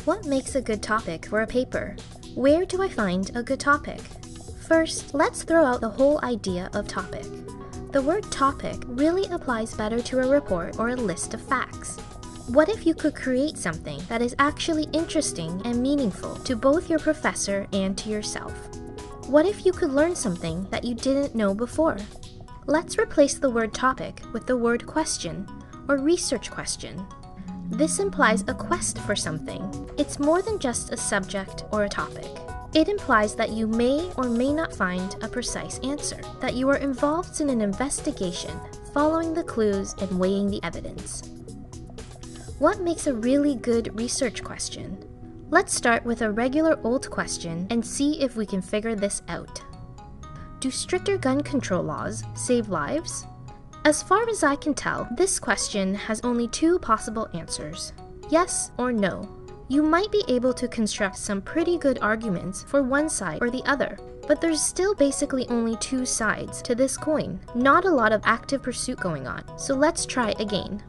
What makes a good topic for a paper? Where do I find a good topic? First, let's throw out the whole idea of topic. The word topic really applies better to a report or a list of facts. What if you could create something that is actually interesting and meaningful to both your professor and to yourself? What if you could learn something that you didn't know before? Let's replace the word topic with the word question or research question. This implies a quest for something. It's more than just a subject or a topic. It implies that you may or may not find a precise answer, that you are involved in an investigation, following the clues and weighing the evidence. What makes a really good research question? Let's start with a regular old question and see if we can figure this out. Do stricter gun control laws save lives? As far as I can tell, this question has only two possible answers: yes or no. You might be able to construct some pretty good arguments for one side or the other, but there's still basically only two sides to this coin. Not a lot of active pursuit going on, so let's try again.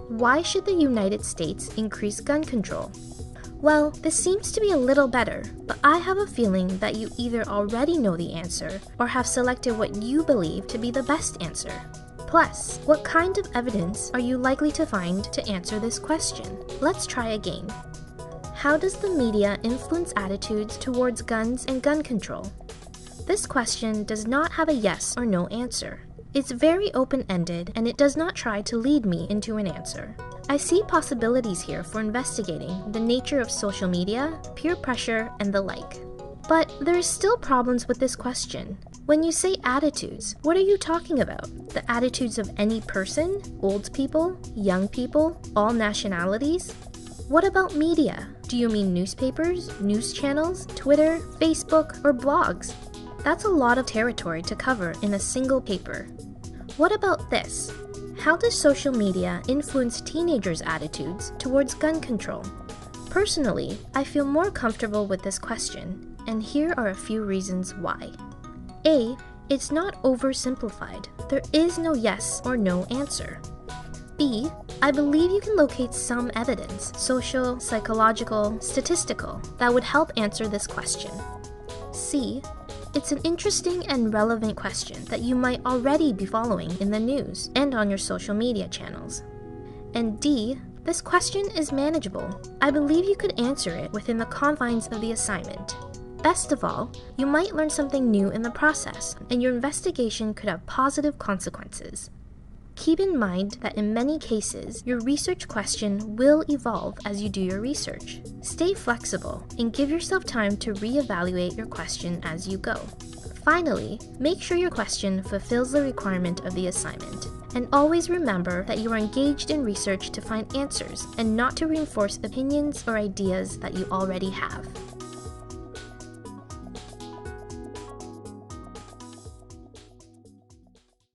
Why should the United States increase gun control? Well, this seems to be a little better, but I have a feeling that you either already know the answer or have selected what you believe to be the best answer. Plus, what kind of evidence are you likely to find to answer this question? Let's try again. How does the media influence attitudes towards guns and gun control? This question does not have a yes or no answer. It's very open-ended and it does not try to lead me into an answer. I see possibilities here for investigating the nature of social media, peer pressure, and the like. But there are still problems with this question. When you say attitudes, what are you talking about? The attitudes of any person? Old people? Young people? All nationalities? What about media? Do you mean newspapers, news channels, Twitter, Facebook, or blogs? That's a lot of territory to cover in a single paper. What about this? How does social media influence teenagers' attitudes towards gun control? Personally, I feel more comfortable with this question, and here are a few reasons why. A, it's not oversimplified. There is no yes or no answer. B, I believe you can locate some evidence, social, psychological, statistical, that would help answer this question. C, it's an interesting and relevant question that you might already be following in the news and on your social media channels. And D, this question is manageable. I believe you could answer it within the confines of the assignment. Best of all, you might learn something new in the process, and your investigation could have positive consequences. Keep in mind that in many cases, your research question will evolve as you do your research. Stay flexible and give yourself time to reevaluate your question as you go. Finally, make sure your question fulfills the requirement of the assignment. And always remember that you are engaged in research to find answers and not to reinforce opinions or ideas that you already have.